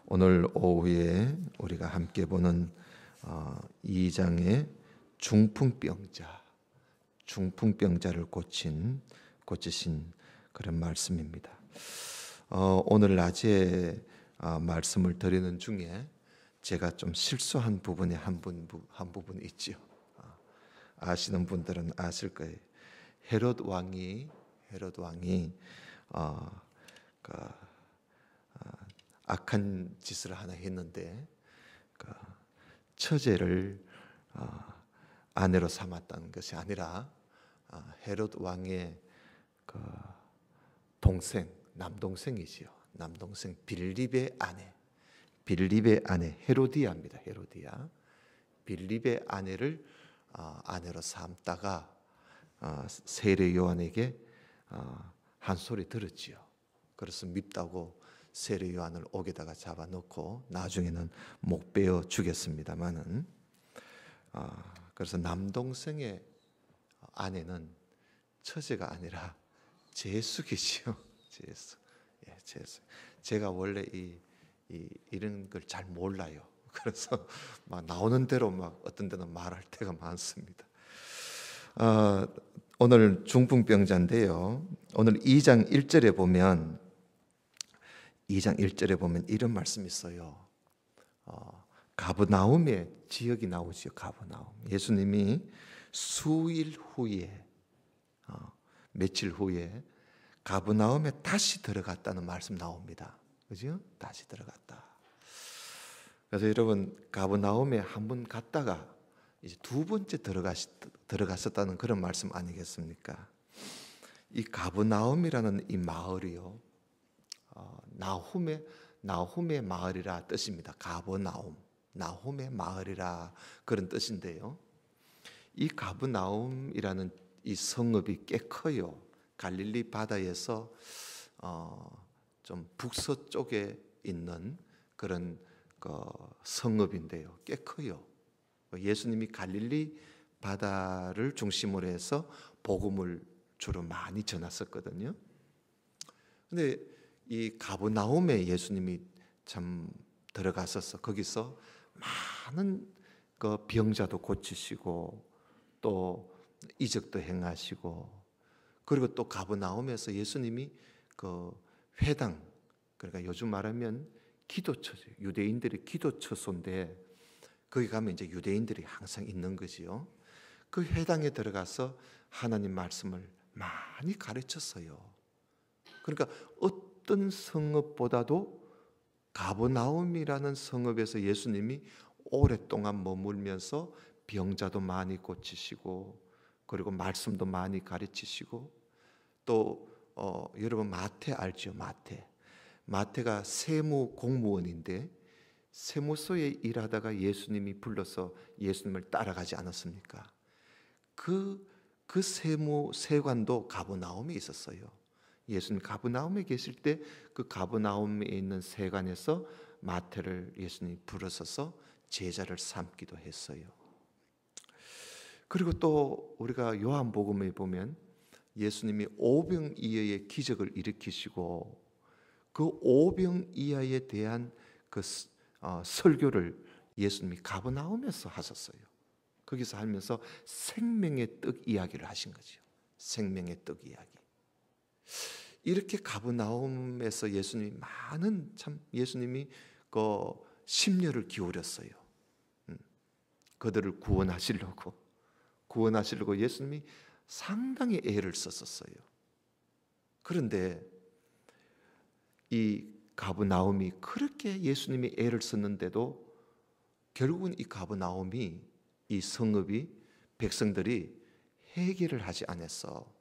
오늘 오후에 우리가 함께 보는 2장의 중풍병자를 고치신 그런 말씀입니다. 오늘 낮에 말씀을 드리는 중에 제가 좀 실수한 부분이 한 부분 있지요. 아시는 분들은 아실 거예요. 헤롯 왕이 악한 짓을 하나 했는데 처제를 아내로 삼았다는 것이 아니라 헤롯 왕의 남동생이지요. 남동생 빌립의 아내 헤로디아입니다. 빌립의 아내를 아내로 삼다가 세례 요한에게 한 소리 들었지요. 그래서 밉다고 세례 요한을 옥에다가 잡아놓고 나중에는 목 베어 주겠습니다만은 그래서 남동생의 아내는 처제가 아니라 제수기지요. 제수. 제가 원래 이런 걸 잘 몰라요. 그래서 막 나오는 대로 막 어떤 데는 말할 때가 많습니다. 오늘 중풍병자인데요. 오늘 2장 1절에 보면 이런 말씀이 있어요. 가버나움의 지역이 나오지요. 가버나움. 예수님이 며칠 후에 가버나움에 다시 들어갔다는 말씀 나옵니다. 그죠? 다시 들어갔다. 그래서 여러분 가버나움에 한 번 갔다가 이제 두 번째 들어갔었다는 그런 말씀 아니겠습니까? 이 가버나움이라는 이 마을이요. 나훔의 마을이라 뜻입니다. 가버나움, 나훔의 마을이라 그런 뜻인데요. 이 가버나움이라는 이 성읍이 꽤 커요. 갈릴리 바다에서 좀 북서쪽에 있는 그런 성읍인데요. 꽤 커요. 예수님이 갈릴리 바다를 중심으로 해서 복음을 주로 많이 전했었거든요. 근데 이 가버나움에 예수님이 참 들어가셔서 거기서 많은 병자도 고치시고 또 이적도 행하시고, 그리고 또 가버나움에서 예수님이 회당, 그러니까 요즘 말하면 기도처죠. 유대인들의 기도처소인데 거기 가면 이제 유대인들이 항상 있는 거지요. 그 회당에 들어가서 하나님 말씀을 많이 가르쳤어요. 그러니까 어떤 성읍보다도 가버나움이라는 성읍에서 예수님이 오랫동안 머물면서 병자도 많이 고치시고, 그리고 말씀도 많이 가르치시고, 또 여러분 마태 알죠? 마태가 세무 공무원인데 세무서에 일하다가 예수님이 불러서 예수님을 따라가지 않았습니까? 그 세관도 가버나움에 있었어요. 예수님 가버나움에 계실 때 그 가버나움에 있는 세관에서 마태를 예수님이 부르셔서 제자를 삼기도 했어요. 그리고 또 우리가 요한복음에 보면 예수님이 오병이어의 기적을 일으키시고 그 오병이어에 대한 설교를 예수님이 가버나움에서 하셨어요. 거기서 하면서 생명의 떡 이야기를 하신 거죠. 생명의 떡 이야기. 이렇게 가버나움에서 예수님이 예수님이 심려를 기울였어요. 그들을 구원하시려고 예수님이 상당히 애를 썼었어요. 그런데 이 가버나움이 그렇게 예수님이 애를 썼는데도 결국은 이 가버나움이, 이 성읍이, 백성들이 해결을 하지 않아서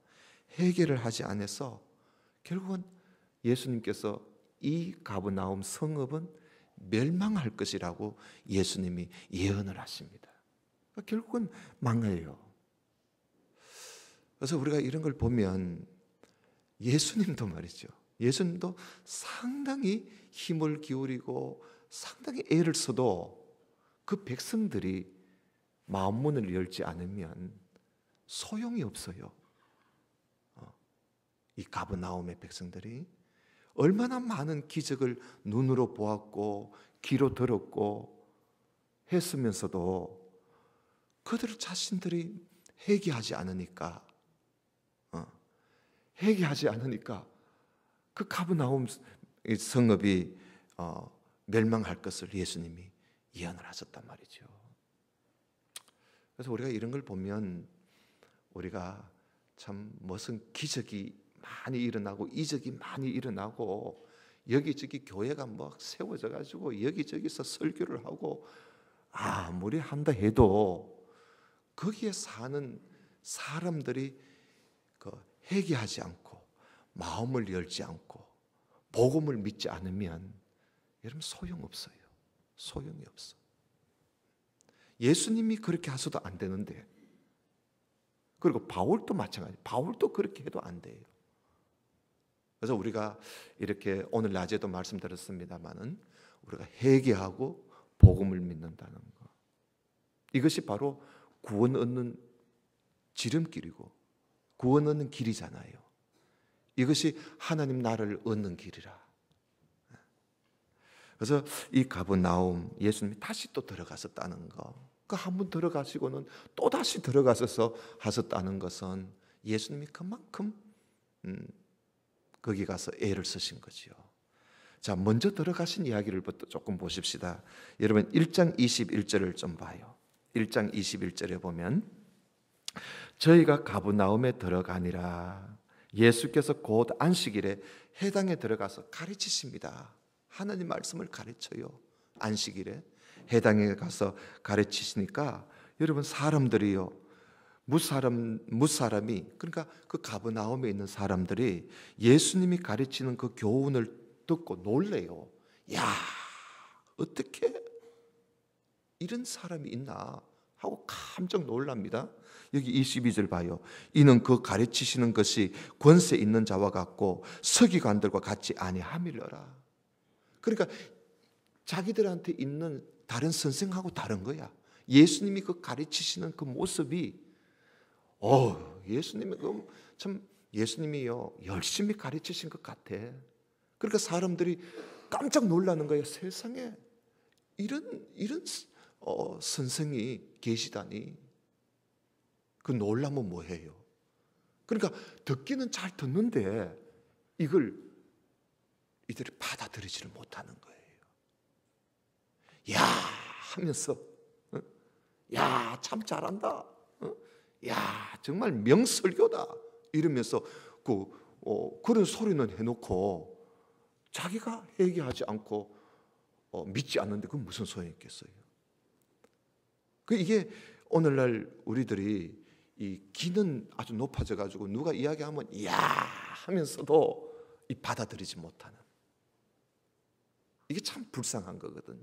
결국은 예수님께서 이 가버나움 성읍은 멸망할 것이라고 예수님이 예언을 하십니다. 결국은 망해요. 그래서 우리가 이런 걸 보면 예수님도 말이죠. 예수님도 상당히 힘을 기울이고 상당히 애를 써도 그 백성들이 마음문을 열지 않으면 소용이 없어요. 이 가버나움의 백성들이 얼마나 많은 기적을 눈으로 보았고 귀로 들었고 했으면서도 그들 자신들이 회개하지 않으니까 그 가버나움 성읍이 멸망할 것을 예수님이 예언을 하셨단 말이죠. 그래서 우리가 이런 걸 보면 우리가 참 무슨 기적이 많이 일어나고 이적이 많이 일어나고 여기저기 교회가 막 세워져 가지고 여기저기서 설교를 하고 아무리 한다 해도 거기에 사는 사람들이 회개하지 않고 마음을 열지 않고 복음을 믿지 않으면 여러분 소용없어요. 소용이 없어. 예수님이 그렇게 하셔도 안 되는데, 그리고 바울도 마찬가지. 바울도 그렇게 해도 안 돼요. 그래서 우리가 이렇게 오늘 낮에도 말씀드렸습니다마는 우리가 회개하고 복음을 믿는다는 거, 이것이 바로 구원 얻는 지름길이고 구원 얻는 길이잖아요. 이것이 하나님 나라를 얻는 길이라. 그래서 이 가버나움 예수님이 다시 또 들어가셨다는 거, 그 한 번 들어가시고는 또 다시 들어가셔서 하셨다는 것은 예수님이 그만큼 거기 가서 애를 쓰신 거지요. 자, 먼저 들어가신 이야기를 조금 보십시다. 여러분 1장 21절을 좀 봐요. 1장 21절에 보면 저희가 가버나움에 들어가니라. 예수께서 곧 안식일에 회당에 들어가서 가르치십니다. 하나님 말씀을 가르쳐요. 안식일에 회당에 가서 가르치시니까 여러분 사람들이요, 무사람이, 그러니까 그 가버나움에 있는 사람들이 예수님이 가르치는 그 교훈을 듣고 놀래요. 야, 어떻게 이런 사람이 있나 하고 깜짝 놀랍니다. 여기 22절 봐요. 이는 그 가르치시는 것이 권세 있는 자와 같고 서기관들과 같지 아니함이러라. 그러니까 자기들한테 있는 다른 선생하고 다른 거야. 예수님이 그 가르치시는 그 모습이 예수님이 참 예수님이요 열심히 가르치신 것 같아. 그러니까 사람들이 깜짝 놀라는 거예요. 세상에 이런 선생이 계시다니. 그 놀라면 뭐해요? 그러니까 듣기는 잘 듣는데 이걸 이들이 받아들이지를 못하는 거예요. 야 하면서 야 참 잘한다. 야 정말 명설교다 이러면서 그런 소리는 해놓고 자기가 회개하지 않고 믿지 않는데 그건 무슨 소용이 있겠어요? 이게 오늘날 우리들이 이 기는 아주 높아져 가지고 누가 이야기하면 야 하면서도 받아들이지 못하는, 이게 참 불쌍한 거거든요.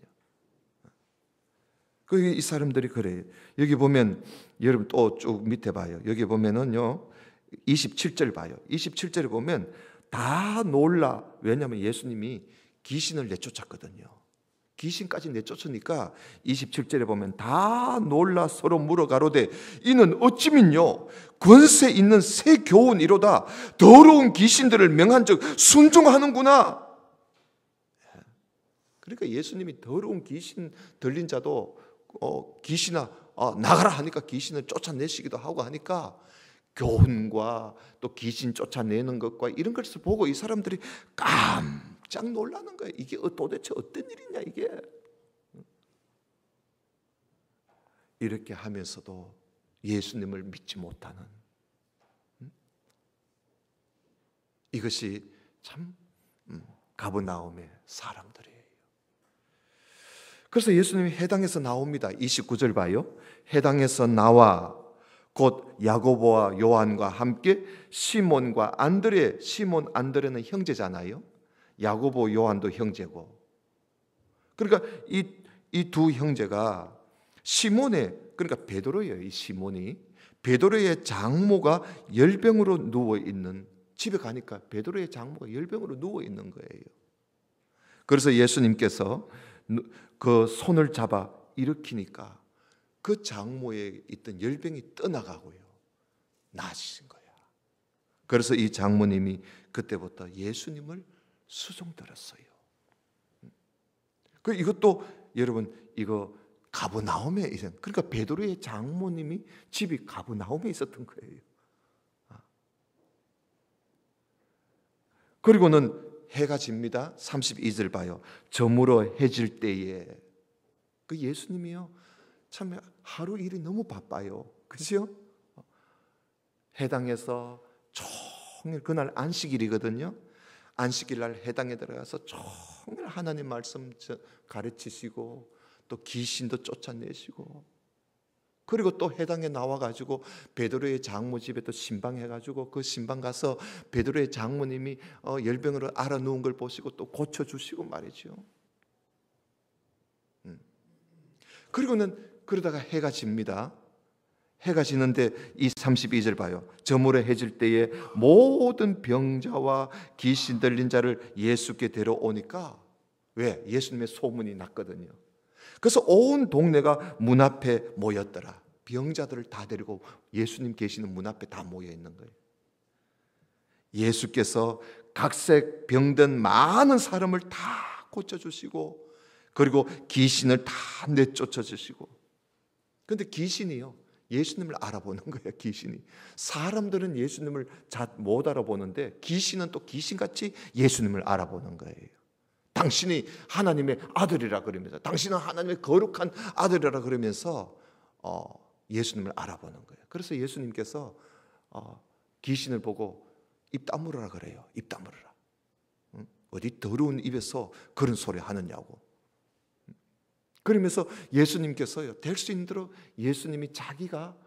이 사람들이 그래요. 여기 보면 여러분 또 쭉 밑에 봐요. 여기 보면은요 27절 봐요. 27절에 보면 다 놀라. 왜냐하면 예수님이 귀신을 내쫓았거든요. 귀신까지 내쫓으니까 27절에 보면 다 놀라 서로 물어 가로되 이는 어찌민요 권세 있는 새 교훈이로다. 더러운 귀신들을 명한즉 순종하는구나. 그러니까 예수님이 더러운 귀신 들린 자도 귀신아 나가라 하니까 귀신을 쫓아내시기도 하고 하니까 교훈과 또 귀신 쫓아내는 것과 이런 것을 보고 이 사람들이 깜짝 놀라는 거예요. 이게 도대체 어떤 일이냐 이게. 이렇게 하면서도 예수님을 믿지 못하는, 이것이 참 가버나움의 사람들이에요. 그래서 예수님이 회당에서 나옵니다. 29절 봐요. 회당에서 나와 곧 야고보와 요한과 함께 시몬과 안드레, 시몬 안드레는 형제잖아요. 야고보 요한도 형제고. 그러니까 이 두 형제가 시몬의, 그러니까 베드로예요. 이 시몬이 베드로의 장모가 열병으로 누워 있는, 집에 가니까 베드로의 장모가 열병으로 누워 있는 거예요. 그래서 예수님께서 그 손을 잡아 일으키니까 그 장모에 있던 열병이 떠나가고요, 나아지신 거야. 그래서 이 장모님이 그때부터 예수님을 수종들었어요. 그 이것도 여러분 이거 가버나움에 있었. 그러니까 베드로의 장모님이 집이 가버나움에 있었던 거예요. 그리고는 해가 집니다. 32절 봐요. 저물어 해질 때에 그 예수님이요 참 하루 일이 너무 바빠요. 그죠? 해당에서 종일 그날 안식일이거든요. 안식일 날 해당에 들어가서 종일 하나님 말씀 가르치시고 또 귀신도 쫓아내시고 그리고 또 해당에 나와가지고 베드로의 장모 집에 또 신방해가지고 그 신방 가서 베드로의 장모님이 열병으로 앓아 누운 걸 보시고 또 고쳐주시고 말이죠. 그리고는 그러다가 해가 집니다. 해가 지는데 이 32절 봐요. 저물어 해질 때에 모든 병자와 귀신 들린 자를 예수께 데려오니까 왜? 예수님의 소문이 났거든요. 그래서 온 동네가 문 앞에 모였더라. 병자들을 다 데리고 예수님 계시는 문 앞에 다 모여 있는 거예요. 예수께서 각색 병든 많은 사람을 다 고쳐주시고 그리고 귀신을 다 내쫓아 주시고. 그런데 귀신이요 예수님을 알아보는 거예요. 귀신이. 사람들은 예수님을 잘 못 알아보는데 귀신은 또 귀신같이 예수님을 알아보는 거예요. 당신이 하나님의 아들이라 그러면서 당신은 하나님의 거룩한 아들이라 그러면서 예수님을 알아보는 거예요. 그래서 예수님께서 귀신을 보고 입 다물으라 그래요. 입 다물으라. 어디 더러운 입에서 그런 소리 하느냐고. 그러면서 예수님께서요 될 수 있는 대로 예수님이 자기가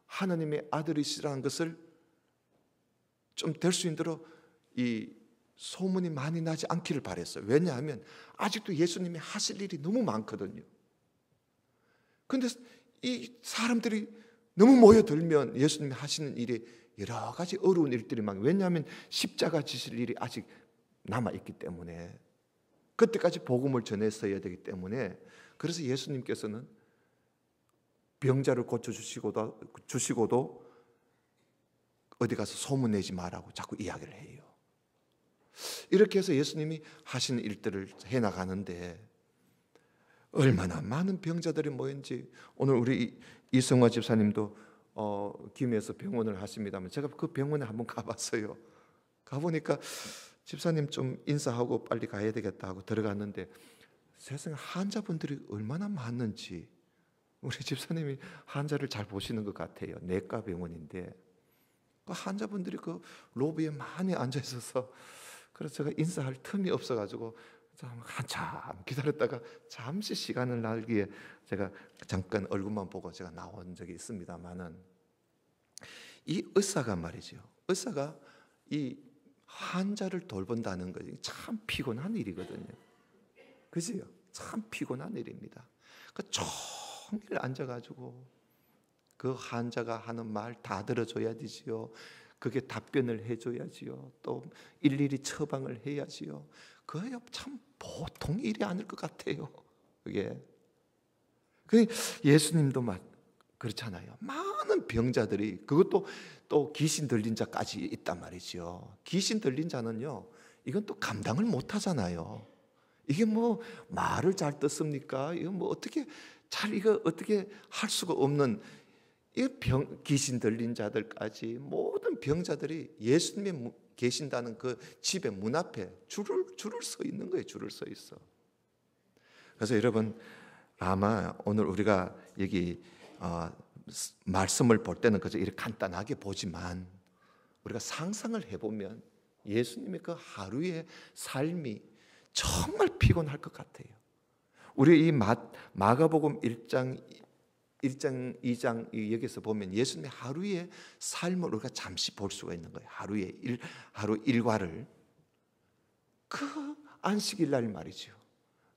하나님의 아들이시라는 것을 좀 될 수 있는 대로 이 소문이 많이 나지 않기를 바랬어요. 왜냐하면 아직도 예수님이 하실 일이 너무 많거든요. 그런데 이 사람들이 너무 모여들면 예수님이 하시는 일이 여러 가지 어려운 일들이 많아요. 왜냐하면 십자가 지실 일이 아직 남아있기 때문에 그때까지 복음을 전했어야 되기 때문에 그래서 예수님께서는 병자를 고쳐주시고도 어디 가서 소문내지 말라고 자꾸 이야기를 해요. 이렇게 해서 예수님이 하시는 일들을 해나가는데 얼마나 많은 병자들이 모인지 오늘 우리 이성화 집사님도 김해에서 병원을 하십니다만 제가 그 병원에 한번 가봤어요. 가보니까 집사님 좀 인사하고 빨리 가야 되겠다 하고 들어갔는데 세상에 환자분들이 얼마나 많은지 우리 집사님이 환자를 잘 보시는 것 같아요. 내과 병원인데 그 환자분들이 그 로비에 많이 앉아 있어서 그래서 제가 인사할 틈이 없어가지고 한참 기다렸다가 잠시 시간을 나기에 제가 잠깐 얼굴만 보고 제가 나온 적이 있습니다만은 이 의사가 말이죠. 의사가 이 환자를 돌본다는 것이 참 피곤한 일이거든요. 그지요? 참 피곤한 일입니다. 그 종일 앉아가지고 그 환자가 하는 말 다 들어줘야 되지요. 그게 답변을 해줘야지요. 또 일일이 처방을 해야지요. 그게 참 보통 일이 아닐 것 같아요. 그게. 예수님도 그렇잖아요. 많은 병자들이 그것도 또 귀신 들린 자까지 있단 말이죠. 귀신 들린 자는요, 이건 또 감당을 못 하잖아요. 이게 뭐 말을 잘 듣습니까? 이거 뭐 어떻게 이거 어떻게 할 수가 없는 이 귀신 들린 자들까지 모든 병자들이 예수님이 계신다는 그 집의 문 앞에 줄을 서 있는 거예요. 줄을 서 있어. 그래서 여러분 아마 오늘 우리가 여기 말씀을 볼 때는 그저 이렇게 간단하게 보지만 우리가 상상을 해보면 예수님의 그 하루의 삶이 정말 피곤할 것 같아요. 우리 이 마가복음 1장 2장 여기서 보면 예수님의 하루의 삶을 우리가 잠시 볼 수가 있는 거예요. 하루 일과를. 그 안식일 날 말이죠.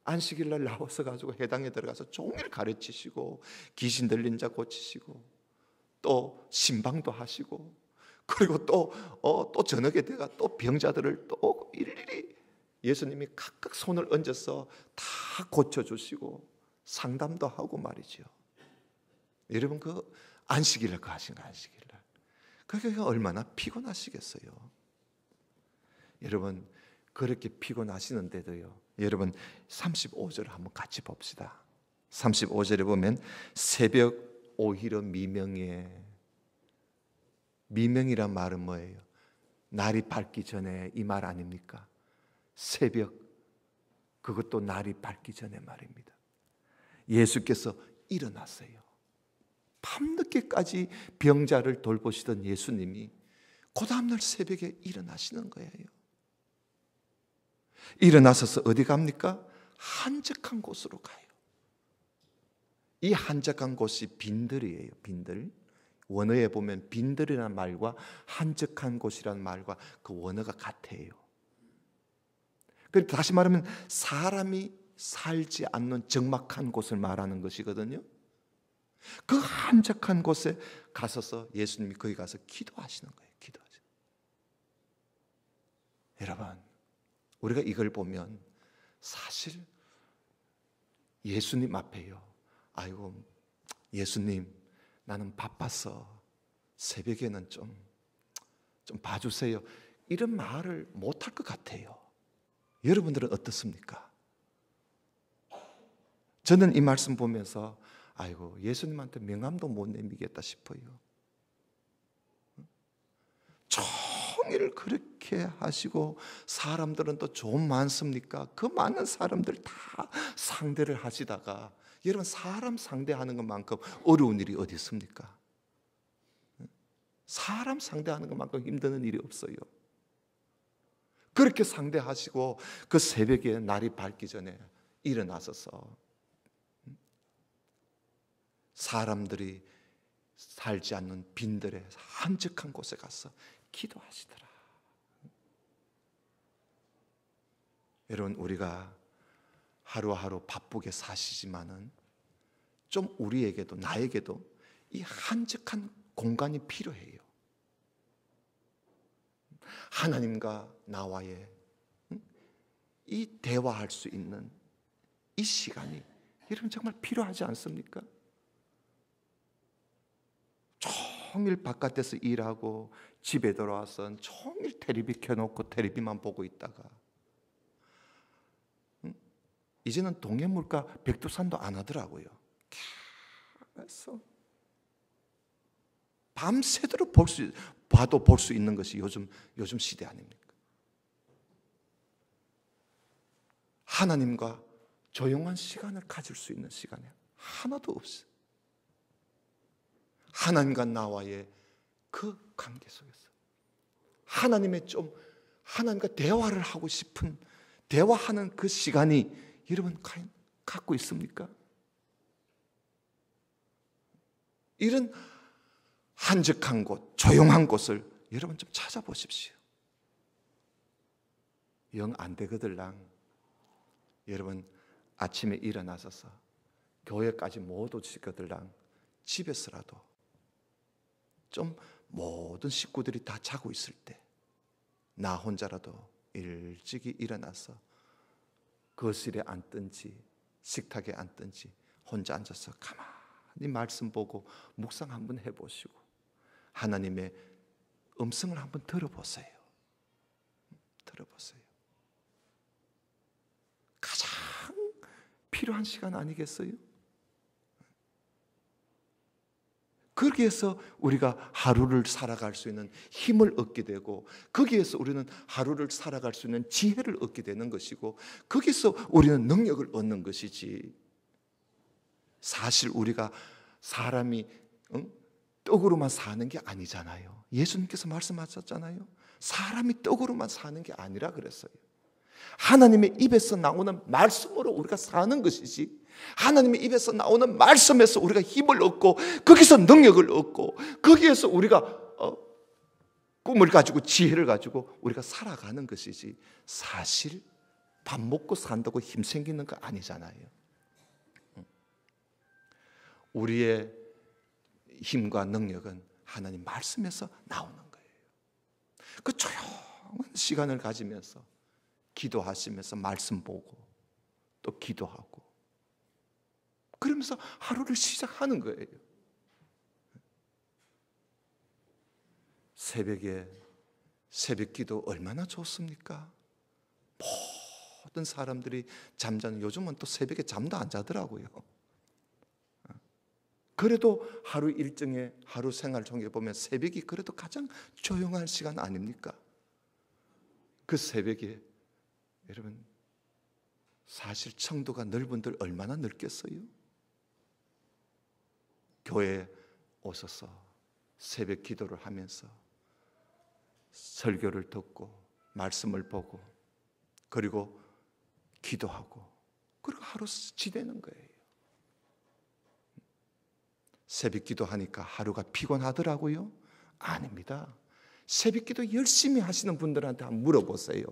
안식일 날 나와서 가지고 해당에 들어가서 종일 가르치시고 귀신 들린 자 고치시고 또 신방도 하시고 그리고 또 저녁에 돼가 또 병자들을 또 일일이 예수님이 각각 손을 얹어서 다 고쳐주시고 상담도 하고 말이죠. 여러분 그 안식일 날 그 하신 거 안식일 날 그게 얼마나 피곤하시겠어요. 여러분 그렇게 피곤하시는데도요, 여러분 35절을 한번 같이 봅시다. 35절에 보면 새벽 오히려 미명에, 미명이란 말은 뭐예요? 날이 밝기 전에 이 말 아닙니까? 새벽, 그것도 날이 밝기 전에 말입니다. 예수께서 일어났어요. 밤늦게까지 병자를 돌보시던 예수님이 그 다음날 새벽에 일어나시는 거예요. 일어나셔서 어디 갑니까? 한적한 곳으로 가요. 이 한적한 곳이 빈들이에요. 빈들. 원어에 보면 빈들이라는 말과 한적한 곳이라는 말과 그 원어가 같아요. 다시 말하면 사람이 살지 않는 적막한 곳을 말하는 것이거든요. 그 한적한 곳에 가셔서 예수님이 거기 가서 기도하시는 거예요. 기도하시는. 여러분, 우리가 이걸 보면 사실 예수님 앞에요, 아이고 예수님 나는 바빠서 새벽에는 좀 봐주세요, 이런 말을 못할 것 같아요. 여러분들은 어떻습니까? 저는 이 말씀 보면서 아이고 예수님한테 명함도 못 내미겠다 싶어요. 종일 그렇게 하시고 사람들은 또 좀 많습니까? 그 많은 사람들 다 상대를 하시다가, 여러분 사람 상대하는 것만큼 어려운 일이 어디 있습니까? 사람 상대하는 것만큼 힘드는 일이 없어요. 그렇게 상대하시고 그 새벽에 날이 밝기 전에 일어나셔서 사람들이 살지 않는 빈들의 한적한 곳에 가서 기도하시더라. 여러분, 우리가 하루하루 바쁘게 사시지만은 좀 우리에게도, 나에게도 이 한적한 공간이 필요해요. 하나님과 나와의 이 대화할 수 있는 이 시간이 여러분 정말 필요하지 않습니까? 종일 바깥에서 일하고 집에 돌아와서 종일 텔레비 켜놓고 텔레비만 보고 있다가 이제는 동해물가 백두산도 안 하더라고요. 그래서 밤새도록 봐도 볼 수 있는 것이 요즘 시대 아닙니까? 하나님과 조용한 시간을 가질 수 있는 시간이 하나도 없어요. 하나님과 나와의 그 관계 속에서 하나님과 대화를 하고 싶은, 대화하는 그 시간이 여러분 갖고 있습니까? 이런 한적한 곳, 조용한 곳을 여러분 좀 찾아보십시오. 영 안 되거들랑 여러분 아침에 일어나셔서 교회까지 못 오시거들랑 집에서라도 좀 모든 식구들이 다 자고 있을 때 나 혼자라도 일찍이 일어나서 거실에 앉든지 식탁에 앉든지 혼자 앉아서 가만히 말씀 보고 묵상 한번 해보시고 하나님의 음성을 한번 들어보세요. 들어보세요. 가장 필요한 시간 아니겠어요? 거기에서 우리가 하루를 살아갈 수 있는 힘을 얻게 되고, 거기에서 우리는 하루를 살아갈 수 있는 지혜를 얻게 되는 것이고, 거기서 우리는 능력을 얻는 것이지. 사실 우리가 사람이 떡으로만 사는 게 아니잖아요. 예수님께서 말씀하셨잖아요. 사람이 떡으로만 사는 게 아니라 그랬어요. 하나님의 입에서 나오는 말씀으로 우리가 사는 것이지, 하나님의 입에서 나오는 말씀에서 우리가 힘을 얻고 거기서 능력을 얻고 거기에서 우리가 꿈을 가지고 지혜를 가지고 우리가 살아가는 것이지, 사실 밥 먹고 산다고 힘 생기는 거 아니잖아요. 우리의 힘과 능력은 하나님 말씀에서 나오는 거예요. 그 조용한 시간을 가지면서 기도하시면서 말씀 보고 또 기도하고 그러면서 하루를 시작하는 거예요. 새벽에 새벽 기도 얼마나 좋습니까? 모든 사람들이 잠자는, 요즘은 또 새벽에 잠도 안 자더라고요. 그래도 하루 일정에, 하루 생활 중에 보면 새벽이 그래도 가장 조용한 시간 아닙니까? 그 새벽에 여러분, 사실 청도가 넓은들 얼마나 넓겠어요? 교회에 오셔서 새벽 기도를 하면서 설교를 듣고 말씀을 보고 그리고 기도하고 그리고 하루 지내는 거예요. 새벽 기도하니까 하루가 피곤하더라고요? 아닙니다. 새벽 기도 열심히 하시는 분들한테 한번 물어보세요.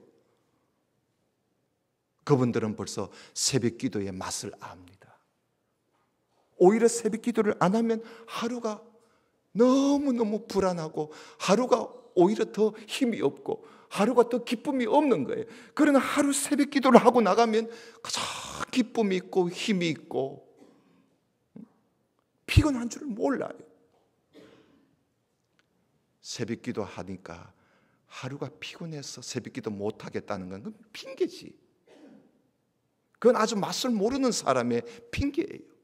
그분들은 벌써 새벽 기도의 맛을 압니다. 오히려 새벽 기도를 안 하면 하루가 너무너무 불안하고 하루가 오히려 더 힘이 없고 하루가 더 기쁨이 없는 거예요. 그러나 하루 새벽 기도를 하고 나가면 가장 기쁨이 있고 힘이 있고 피곤한 줄을 몰라요. 새벽 기도 하니까 하루가 피곤해서 새벽 기도 못 하겠다는 건 그건 핑계지. 그건 아주 맛을 모르는 사람의 핑계예요.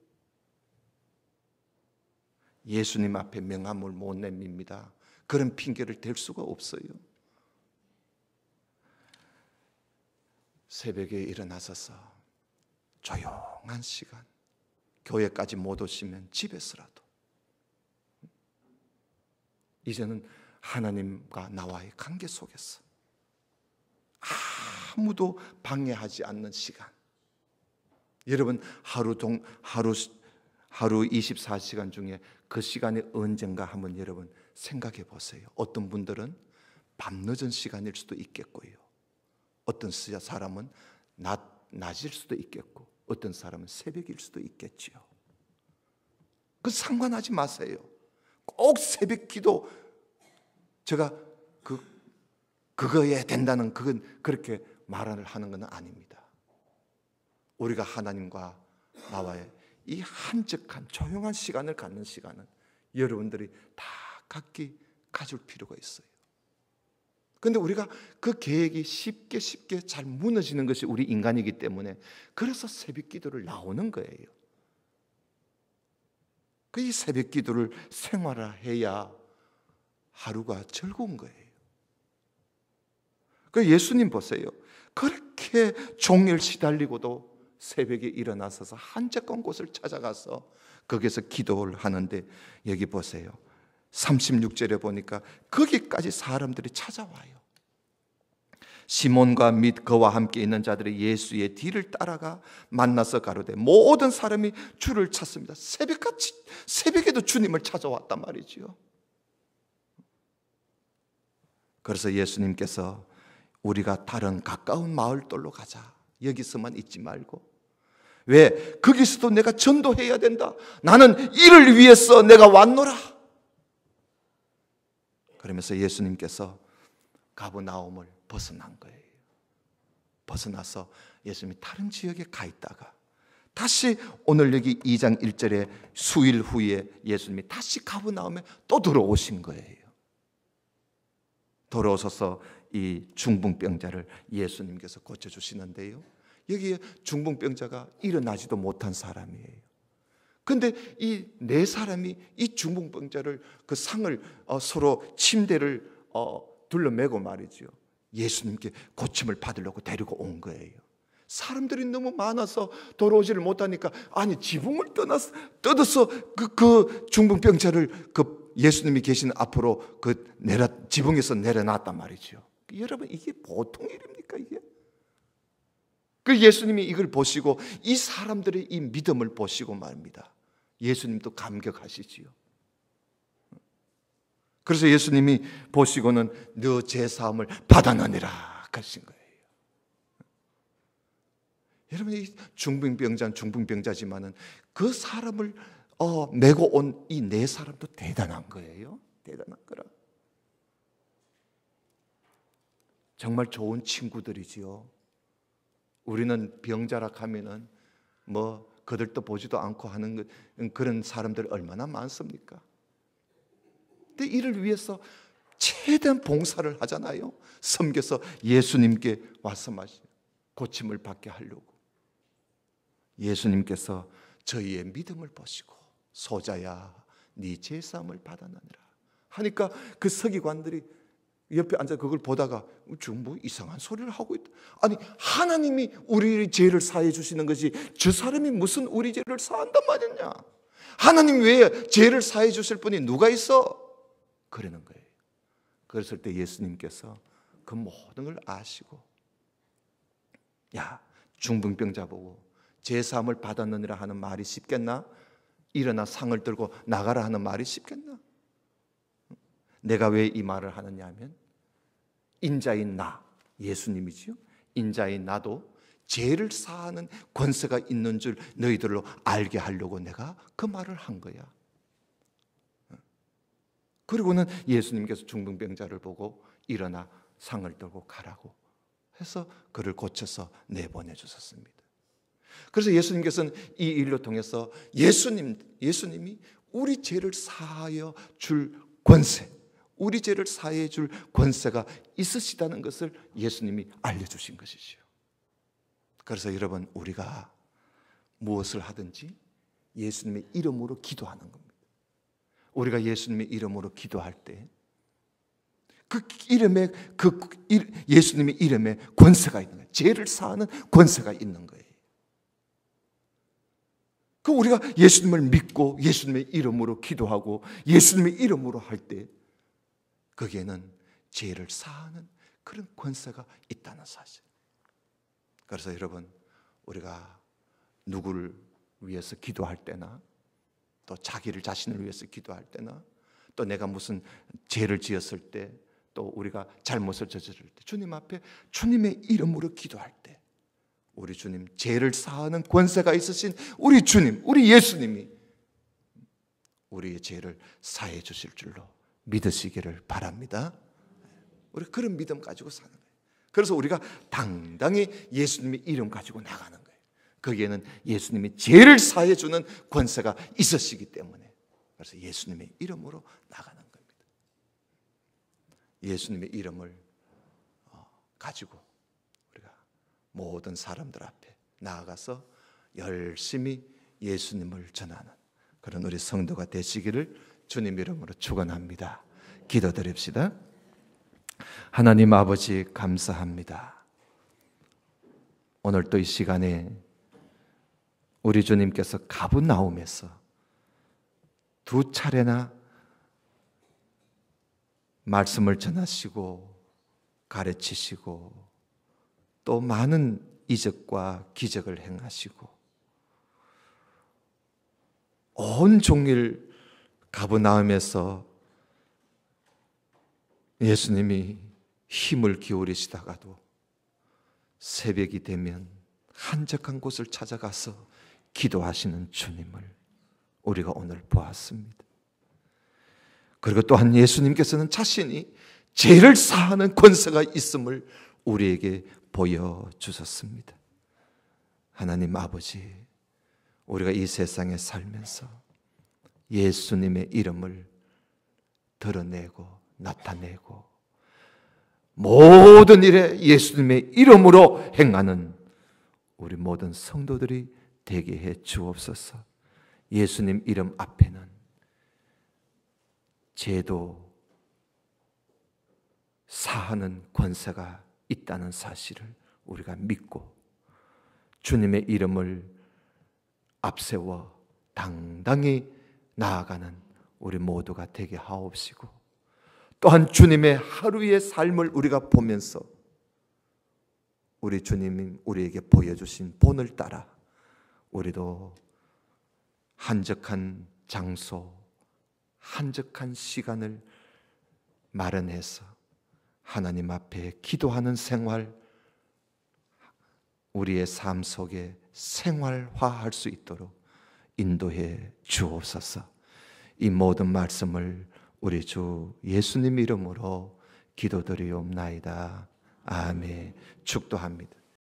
예수님 앞에 명함을 못 내밉니다. 그런 핑계를 댈 수가 없어요. 새벽에 일어나셔서 조용한 시간, 교회까지 못 오시면 집에서라도 이제는 하나님과 나와의 관계 속에서 아무도 방해하지 않는 시간, 여러분 하루 24시간 중에 그 시간이 언젠가 한번 여러분 생각해 보세요. 어떤 분들은 밤늦은 시간일 수도 있겠고요. 어떤 사람은 낮일 수도 있겠고 어떤 사람은 새벽일 수도 있겠지요. 그 상관하지 마세요. 꼭 새벽 기도 제가 그거에 된다는 그건 그렇게 말을 하는 건 아닙니다. 우리가 하나님과 나와의 이 한적한 조용한 시간을 갖는 시간은 여러분들이 다 각기 가질 필요가 있어요. 그런데 우리가 그 계획이 쉽게 잘 무너지는 것이 우리 인간이기 때문에 그래서 새벽 기도를 나오는 거예요. 이 새벽 기도를 생활해야 하루가 즐거운 거예요. 그 예수님 보세요. 그렇게 종일 시달리고도 새벽에 일어나서서 한적한 곳을 찾아가서 거기서 기도를 하는데 여기 보세요. 36절에 보니까 거기까지 사람들이 찾아와요. 시몬과 및 그와 함께 있는 자들이 예수의 뒤를 따라가 만나서 가로되 모든 사람이 주를 찾습니다. 새벽에도 주님을 찾아왔단 말이지요. 그래서 예수님께서 우리가 다른 가까운 마을돌로 가자. 여기서만 있지 말고. 왜? 거기서도 내가 전도해야 된다. 나는 이를 위해서 내가 왔노라. 그러면서 예수님께서 가버나움을 벗어난 거예요. 벗어나서 예수님이 다른 지역에 가 있다가 다시 오늘 여기 2장 1절에 수일 후에 예수님이 다시 가버나움에 또 들어오신 거예요. 돌아오셔서 이 중풍병자를 예수님께서 고쳐주시는데요. 여기에 중풍병자가 일어나지도 못한 사람이에요. 그런데 이 네 사람이 이 중풍병자를 그 상을 서로 침대를 둘러매고 말이죠. 예수님께 고침을 받으려고 데리고 온 거예요. 사람들이 너무 많아서 돌아오지를 못하니까 아니 지붕을 뜯어서 그 중풍병자를 그 예수님이 계신 앞으로 지붕에서 내려놨단 말이죠. 여러분 이게 보통 일입니까 이게? 그 예수님이 이걸 보시고 이 사람들의 이 믿음을 보시고 말입니다. 예수님도 감격하시지요. 그래서 예수님이 보시고는 너 죄사함을 받아내니라 하신 거예요. 여러분 이 중풍병자는 중풍병자지만은 그 사람을 메고 온 이 네 사람도 대단한 거예요. 대단한 거라. 정말 좋은 친구들이지요. 우리는 병자락 하면은 뭐 그들도 보지도 않고 하는 그런 사람들 얼마나 많습니까? 근데 이를 위해서 최대한 봉사를 하잖아요. 섬겨서 예수님께 와서 마시죠. 고침을 받게 하려고 예수님께서 저희의 믿음을 보시고 소자야 네 제사함을 받았느니라 하니까 그 서기관들이 옆에 앉아 그걸 보다가 좀 뭐 이상한 소리를 하고 있다. 아니 하나님이 우리 죄를 사해 주시는 것이 저 사람이 무슨 우리 죄를 사한단 말이냐. 하나님 외에 죄를 사해 주실 분이 누가 있어? 그러는 거예요. 그랬을 때 예수님께서 그 모든 걸 아시고 야 중풍병자 보고 제사함을 받았느니라 하는 말이 쉽겠나? 일어나 상을 들고 나가라 하는 말이 쉽겠나? 내가 왜 이 말을 하느냐 하면 인자인 나, 예수님이지요. 인자인 나도 죄를 사하는 권세가 있는 줄 너희들로 알게 하려고 내가 그 말을 한 거야. 그리고는 예수님께서 중풍병자를 보고 일어나 상을 들고 가라고 해서 그를 고쳐서 내보내 주셨습니다. 그래서 예수님께서는 이 일로 통해서 예수님이 우리 죄를 사하여 줄 권세, 우리 죄를 사해 줄 권세가 있으시다는 것을 예수님이 알려주신 것이지요. 그래서 여러분 우리가 무엇을 하든지 예수님의 이름으로 기도하는 겁니다. 우리가 예수님의 이름으로 기도할 때 예수님의 이름에 권세가 있는 거예요. 죄를 사하는 권세가 있는 거예요. 그 우리가 예수님을 믿고 예수님의 이름으로 기도하고 예수님의 이름으로 할 때 거기에는 죄를 사하는 그런 권세가 있다는 사실. 그래서 여러분 우리가 누구를 위해서 기도할 때나 또 자기를 자신을 위해서 기도할 때나 또 내가 무슨 죄를 지었을 때 또 우리가 잘못을 저지를 때 주님 앞에 주님의 이름으로 기도할 때 우리 주님 죄를 사하는 권세가 있으신 우리 주님, 우리 예수님이 우리의 죄를 사해 주실 줄로 믿으시기를 바랍니다. 우리 그런 믿음 가지고 사는 거예요. 그래서 우리가 당당히 예수님의 이름 가지고 나가는 거예요. 거기에는 예수님이 죄를 사해 주는 권세가 있으시기 때문에 그래서 예수님의 이름으로 나가는 겁니다. 예수님의 이름을 가지고 우리가 모든 사람들 앞에 나아가서 열심히 예수님을 전하는 그런 우리 성도가 되시기를 주님 이름으로 축원합니다. 기도드립시다. 하나님 아버지 감사합니다. 오늘 또 이 시간에 우리 주님께서 가버나움에서 두 차례나 말씀을 전하시고 가르치시고 또 많은 이적과 기적을 행하시고 온 종일 가버나움에서 예수님이 힘을 기울이시다가도 새벽이 되면 한적한 곳을 찾아가서 기도하시는 주님을 우리가 오늘 보았습니다. 그리고 또한 예수님께서는 자신이 죄를 사하는 권세가 있음을 우리에게 보여주셨습니다. 하나님 아버지, 우리가 이 세상에 살면서 예수님의 이름을 드러내고 나타내고 모든 일에 예수님의 이름으로 행하는 우리 모든 성도들이 되게 해 주옵소서. 예수님 이름 앞에는 죄도 사하는 권세가 있다는 사실을 우리가 믿고 주님의 이름을 앞세워 당당히 나아가는 우리 모두가 되게 하옵시고 또한 주님의 하루의 삶을 우리가 보면서 우리 주님이 우리에게 보여주신 본을 따라 우리도 한적한 장소, 한적한 시간을 마련해서 하나님 앞에 기도하는 생활, 우리의 삶 속에 생활화할 수 있도록 인도해 주옵소서. 이 모든 말씀을 우리 주 예수님 이름으로 기도드리옵나이다. 아멘. 축도합니다.